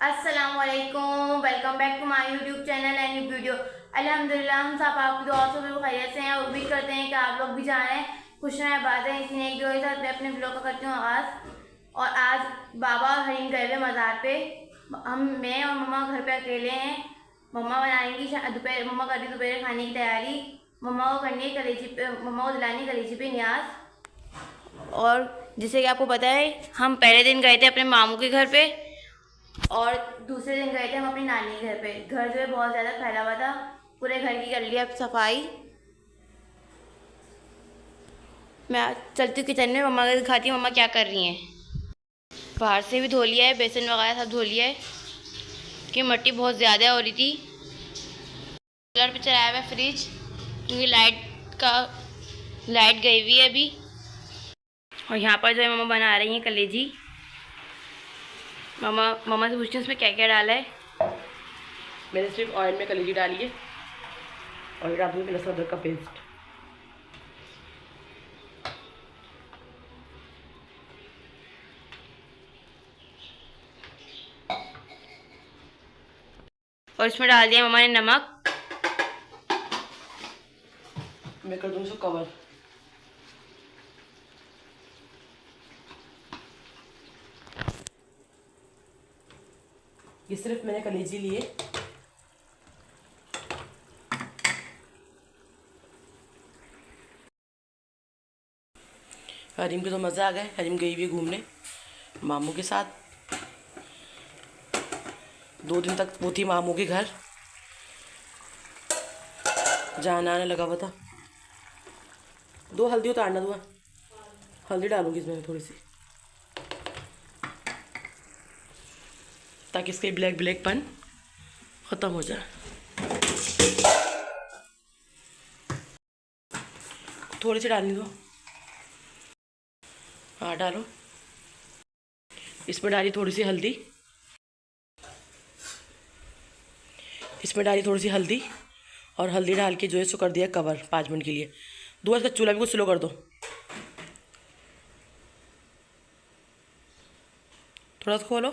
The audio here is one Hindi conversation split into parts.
अस्सलामुअलैकुम, welcome back to my YouTube channel and new video. अल्हम्दुलिल्लाह हम सब आपकी दुआ से बिल्कुल खैरियत से हैं और उम्मीद करते हैं कि आप लोग भी जा रहे हैं खुश रहें बात है। इसी एक वीडियो के साथ मैं अपने ब्लॉग का करती हूँ आगाज़। और आज बाबा हरीम गए हुए मज़ार पे, मैं और मम्मा घर पे अकेले हैं। मम्मा बनाएंगी दोपहर, मम्मा कर रही दोपहर खाने की तैयारी। मम्मा को करनी है कलेजी पे, मम्मा को दिलानी कलेजी पे न्याज। और जैसे कि आपको पता है हम पहले दिन गए थे अपने मामू के घर पे और दूसरे दिन गए थे हम अपनी नानी के घर पे। घर जो है बहुत ज़्यादा फैला हुआ था, पूरे घर की कर लिया सफाई। मैं आज चलती हूँ किचन में, मम्मा को दिखाती हूँ मम्मा क्या कर रही हैं। बाहर से भी धो लिया है, बेसन वगैरह सब धो लिया है कि मिट्टी बहुत ज़्यादा हो रही थी। कूलर पे चलाया हुआ है फ्रिज क्योंकि लाइट गई हुई है अभी। और यहाँ पर जो है मम्मा बना रही हैं कलेजी। मम्मा से पूछती हूँ उसमें क्या क्या डाला है। मैंने सिर्फ ऑयल में कलेजी डाली है और डाल दूँगी लहसुन अदरक का पेस्ट। और इसमें डाल दिया मम्मा ने नमक। मैं कर दूँगी इसको कवर। ये सिर्फ मैंने कलेजी लिए। हरीम को तो मज़ा आ गया। हरीम गई हुई घूमने मामू के साथ। 2 दिन तक वो थी मामू के घर, जाना आने लगा हुआ था। दो हल्दी उतारना, दो हल्दी डालूंगी इसमें थोड़ी सी, ताकि इसके ब्लैक ब्लैकपन ख़त्म हो जाए। थोड़ी सी डालनी दो। हाँ डालो। इसमें डाली थोड़ी सी हल्दी, इसमें डाली थोड़ी सी हल्दी और हल्दी डाल के जो है इसको कर दिया कवर 5 मिनट के लिए। दो इसका चूल्हा भी कुछ स्लो कर दो, थोड़ा सा खोलो,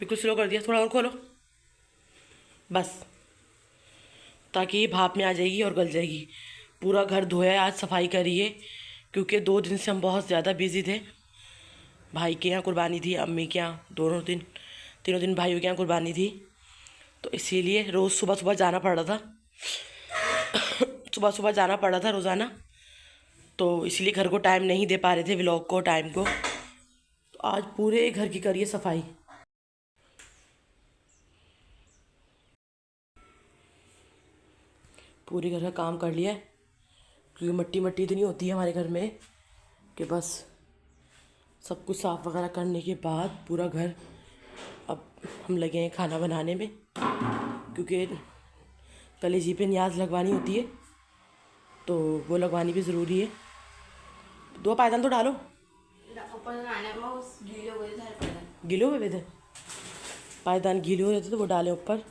बिल्कुल स्लो कर दिया, थोड़ा और खोलो बस, ताकि ये भाप में आ जाएगी और गल जाएगी। पूरा घर धोया, आज सफाई करी है क्योंकि 2 दिन से हम बहुत ज़्यादा बिजी थे। भाई के यहाँ कुर्बानी थी, अम्मी के यहाँ तीनों दिन भाइयों के यहाँ कुर्बानी थी, तो इसीलिए रोज़ सुबह सुबह जाना पड़ रहा था। सुबह सुबह जाना पड़ रहा था रोज़ाना, तो इसीलिए घर को टाइम नहीं दे पा रहे थे, व्लॉग को टाइम को। तो आज पूरे घर की करिए सफाई। पूरे घर का काम कर लिया है क्योंकि मट्टी मट्टी इतनी होती है हमारे घर में कि बस सब कुछ साफ़ वगैरह करने के बाद पूरा घर, अब हम लगे हैं खाना बनाने में क्योंकि कलेजी पे न्याज लगवानी होती है, तो वो लगवानी भी ज़रूरी है। 2 पायदान तो डालो, गीले हुए थे पायदान, गीले हुए थे तो वो डाले ऊपर।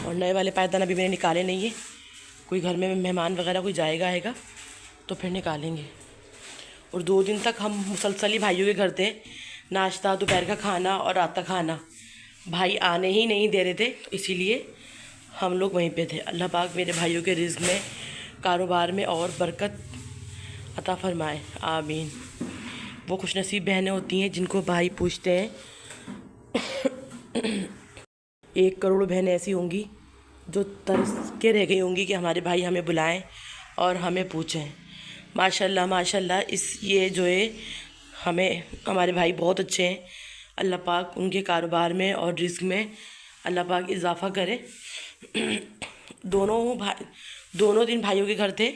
और नए वाले पायदान अभी मैंने निकाले नहीं है, कोई घर में मेहमान वगैरह कोई जाएगा आएगा तो फिर निकालेंगे। और 2 दिन तक हम मुसलसल ही भाइयों के घर थे, नाश्ता, दोपहर का खाना और रात का खाना। भाई आने ही नहीं दे रहे थे, तो इसीलिए हम लोग वहीं पे थे। अल्लाह पाक मेरे भाइयों के रिज़्क़ में, कारोबार में और बरकत अता फरमाए, आमीन। वो खुशनसीब बहनें होती हैं जिनको भाई पूछते हैं। 1 करोड़ बहनें ऐसी होंगी जो तरस के रह गई होंगी कि हमारे भाई हमें बुलाएं और हमें पूछें। माशाल्लाह माशाल्लाह, ये जो है हमारे भाई बहुत अच्छे हैं। अल्लाह पाक उनके कारोबार में और रिज़्क़ में अल्लाह पाक इजाफ़ा करे। दोनों दिन भाइयों के घर थे,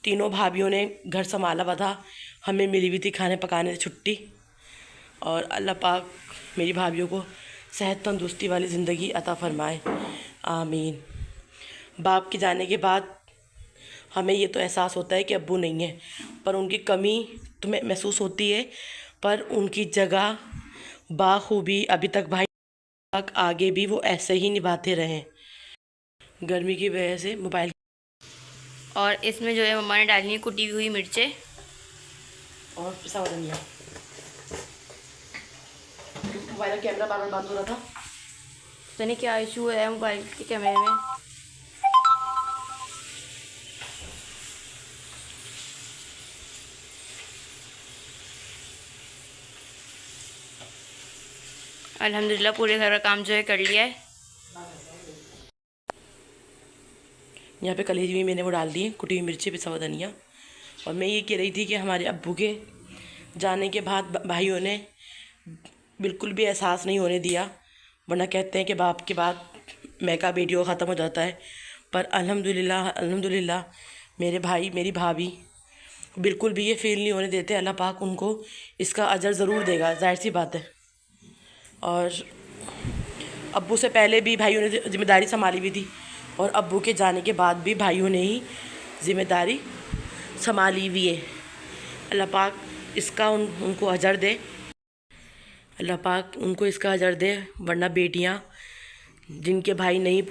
तीनों भाभियों ने घर संभाला हुआ था। हमें मिली हुई थी खाने पकाने से छुट्टी। और अल्लाह पाक मेरी भाभियों को सेहत तंदुरुस्ती वाली ज़िंदगी अता फ़रमाए, आमीन। बाप के जाने के बाद हमें ये तो एहसास होता है कि अब्बू नहीं है, पर उनकी कमी तो महसूस होती है, पर उनकी जगह बाखूबी अभी तक भाई तक आगे भी वो ऐसे ही निभाते रहें। गर्मी की वजह से मोबाइल। और इसमें जो है मम्मा ने डालनी है कुटी हुई मिर्चें और पिसा हुआ धनिया। मोबाइल का कैमरा बार बार बंद हो रहा था। तो नहीं क्या इशू है मोबाइल के कैमरे में। अल्हम्दुलिल्लाह पूरे घर का काम जो है कर लिया है। यहाँ पे कलेजी भी मैंने वो डाल दी है, कुटी हुई मिर्ची, पिसा हुआ धनिया। और मैं ये कह रही थी कि हमारे अब्बू के जाने के बाद भाइयों ने बिल्कुल भी एहसास नहीं होने दिया, वरना कहते हैं कि बाप के बाद मैं का बेटियों ख़त्म हो जाता है। पर अल्हम्दुलिल्लाह अल्हम्दुलिल्लाह मेरे भाई मेरी भाभी बिल्कुल भी ये फील नहीं होने देते। अल्लाह पाक उनको इसका अजर ज़रूर देगा, जाहिर सी बात है। और अब्बू से पहले भी भाइयों ने ज़िम्मेदारी संभाली हुई थी, और अब्बू के जाने के बाद भी भाइयों ने ही ज़िम्मेदारी संभाली हुई है। अल्लाह पाक इसका उनको अजर दे, अल्लाह पाक उनको इसका अजर दे। वरना बेटियां जिनके भाई नहीं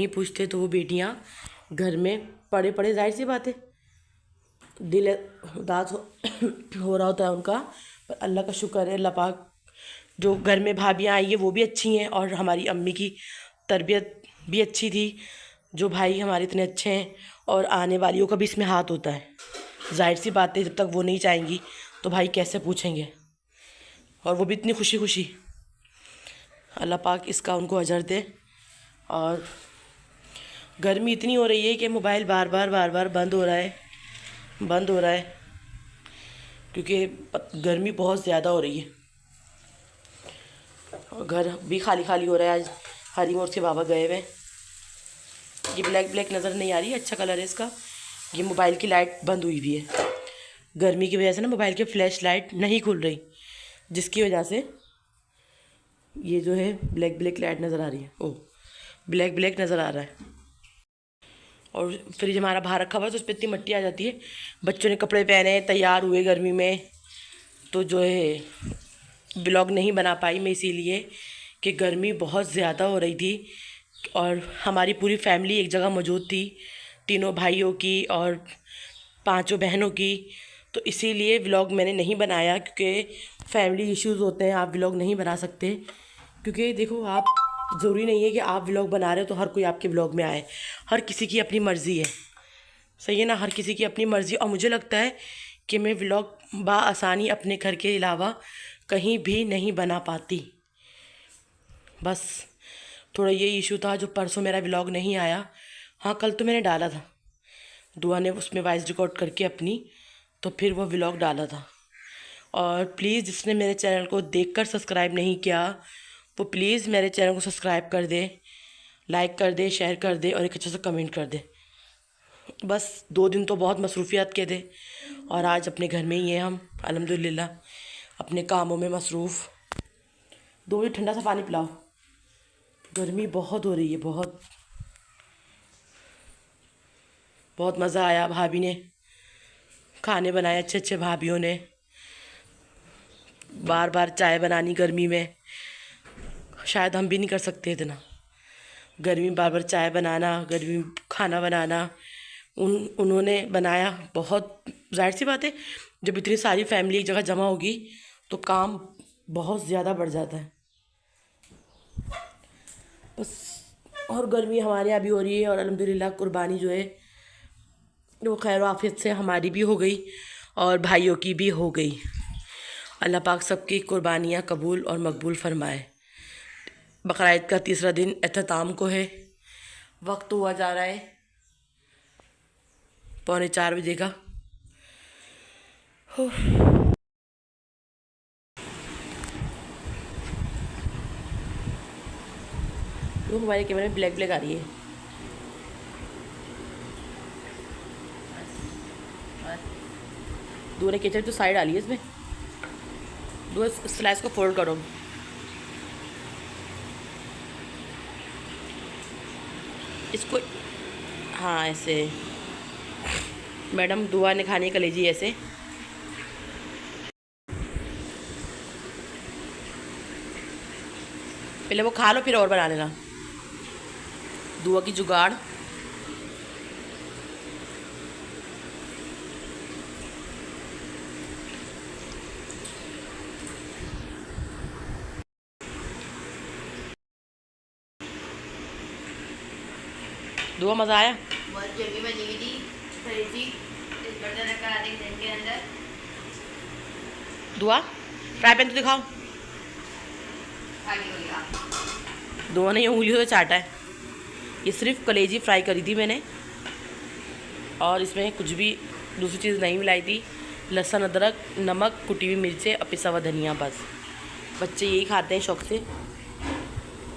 पूछते तो वो बेटियां घर में पड़े पड़े, जाहिर सी बात है, दिल उदास हो रहा होता है उनका। पर अल्लाह का शुक्र है, अल्लाह पाक जो घर में भाभियाँ आई है वो भी अच्छी हैं, और हमारी अम्मी की तरबियत भी अच्छी थी। जो भाई हमारे इतने अच्छे हैं, और आने वालियों का भी इसमें हाथ होता है। जाहिर सी बात है, जब तक वो नहीं चाहेंगी तो भाई कैसे पूछेंगे, और वो भी इतनी खुशी खुशी। अल्लाह पाक इसका उनको अजर दे। और गर्मी इतनी हो रही है कि मोबाइल बार बार बंद हो रहा है, क्योंकि गर्मी बहुत ज़्यादा हो रही है। और घर भी खाली खाली हो रहा है। आज हरी मोर के बाबा गए हुए। ये ब्लैक नज़र नहीं आ रही, अच्छा कलर है इसका। ये मोबाइल की लाइट बंद हुई हुई है, गर्मी की वजह से ना मोबाइल की फ्लैश लाइट नहीं खुल रही, जिसकी वजह से ये जो है ब्लैक लाइट नज़र आ रही है। ओह, ब्लैक नज़र आ रहा है। और फ्रिज हमारा बाहर रखा हुआ है, तो उस पर इतनी मिट्टी आ जाती है। बच्चों ने कपड़े पहने, तैयार हुए गर्मी में, तो जो है ब्लॉग नहीं बना पाई मैं, इसीलिए कि गर्मी बहुत ज़्यादा हो रही थी। और हमारी पूरी फैमिली एक जगह मौजूद थी, तीनों भाइयों की और पांचों बहनों की। तो इसीलिए व्लॉग मैंने नहीं बनाया, क्योंकि फैमिली इश्यूज़ होते हैं, आप व्लॉग नहीं बना सकते। क्योंकि देखो, आप ज़रूरी नहीं है कि आप व्लॉग बना रहे हो तो हर कोई आपके व्लॉग में आए। हर किसी की अपनी मर्ज़ी है, सही है ना, हर किसी की अपनी मर्ज़ी। और मुझे लगता है कि मैं व्लॉग बआसानी अपने घर के अलावा कहीं भी नहीं बना पाती। बस थोड़ा ये इशू था, जो परसों मेरा व्लॉग नहीं आया। हाँ, कल तो मैंने डाला था, दुआ ने उसमें वॉइस रिकॉर्ड करके अपनी, तो फिर वो व्लॉग डाला था। और प्लीज़ जिसने मेरे चैनल को देखकर सब्सक्राइब नहीं किया, वो प्लीज़ मेरे चैनल को सब्सक्राइब कर दे, लाइक कर दे, शेयर कर दे, और एक अच्छा सा कमेंट कर दे। बस 2 दिन तो बहुत मसरूफ़ियत के थे, और आज अपने घर में ही हैं हम अल्हम्दुलिल्लाह, अपने कामों में मसरूफ़। 2 बजे ठंडा सा पानी पिलाओ, गर्मी बहुत हो रही है, बहुत मज़ा आया। भाभी ने खाने बनाए अच्छे अच्छे, भाभियों ने बार बार चाय बनानी गर्मी में, शायद हम भी नहीं कर सकते इतना। गर्मी में बार बार चाय बनाना, गर्मी में खाना बनाना, उन्होंने बनाया। बहुत जाहिर सी बात है, जब इतनी सारी फैमिली एक जगह जमा होगी तो काम बहुत ज़्यादा बढ़ जाता है। बस, और गर्मी हमारे यहाँ भी हो रही है, और अल्हम्दुलिल्लाह कुर्बानी जो है वो खैर आफियत से हमारी भी हो गई और भाइयों की भी हो गई। अल्लाह पाक सबकी कुर्बानियाँ कबूल और मकबूल फरमाए। बकरा ईद का 3रा दिन अख्ताम को है। वक्त हुआ जा रहा है 3:45 बजे का। वो हमारे कैमरे में ब्लैक आ रही है। दूसरे केचप तो साइड डाली है इसमें, दूसरे स्लाइस को फोल्ड करो। इसको हाँ ऐसे, मैडम दुआ ने खाने का लीजिए ऐसे। पहले वो खा लो, फिर और बना लेना। दुआ की जुगाड़। दुआ मज़ा आया? बहुत जमी बनी हुई थी कलेजी। इस बर्तन रखा आधे किचन के अंदर। दुआ फ्राई पैन तो दिखाओ। खाली हो गया। दुआ ने ये उंगलियों से चाटा है। ये सिर्फ कलेजी फ्राई करी थी मैंने, और इसमें कुछ भी दूसरी चीज़ नहीं मिलाई थी। लहसुन, अदरक, नमक, कुटी हुई मिर्चें और पिसा हुआ धनिया, बस। बच्चे यही खाते हैं शौक से।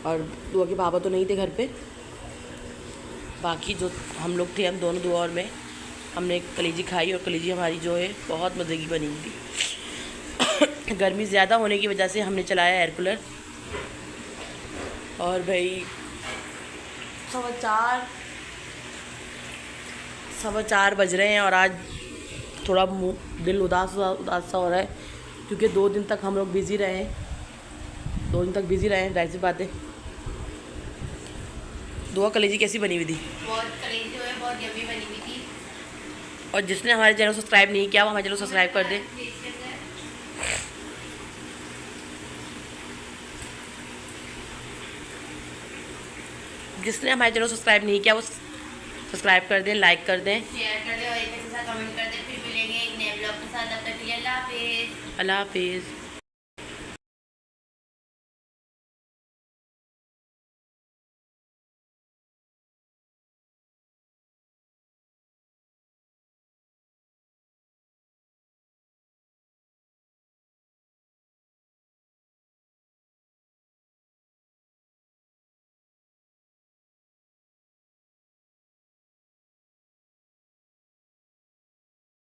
और दुआ के पापा तो नहीं थे घर पे, बाकी जो हम लोग थे, हम दोनों, दुआ और मैं, हमने कलेजी खाई। और कलेजी हमारी जो है बहुत मज़े की बनी हुई थी। गर्मी ज़्यादा होने की वजह से हमने चलाया एयर कूलर। और भाई 4:15 बज रहे हैं, और आज थोड़ा दिल उदास सा हो रहा है, क्योंकि 2 दिन तक हम लोग बिज़ी रहे हैं। 2 दिन तक बिज़ी रहे हैं, जाहिर सी बात है। दुआ कलेजी कैसी बनी हुई थी? बहुत कलेजी जो है बहुत यम्मी बनी हुई थी। और जिसने हमारे चैनल को सब्सक्राइब नहीं किया वो हमारे चैनल को सब्सक्राइब कर दे। जिसने हमारे चैनल को सब्सक्राइब नहीं किया वो सब्सक्राइब कर दें, लाइक कर दें, शेयर कर दें और एक अच्छा सा कमेंट कर दें। फिर मिलेंगे एक नए ब्लॉग के साथ। तब तक के लिए अल्लाह हाफिज़। अल्लाह हाफिज़।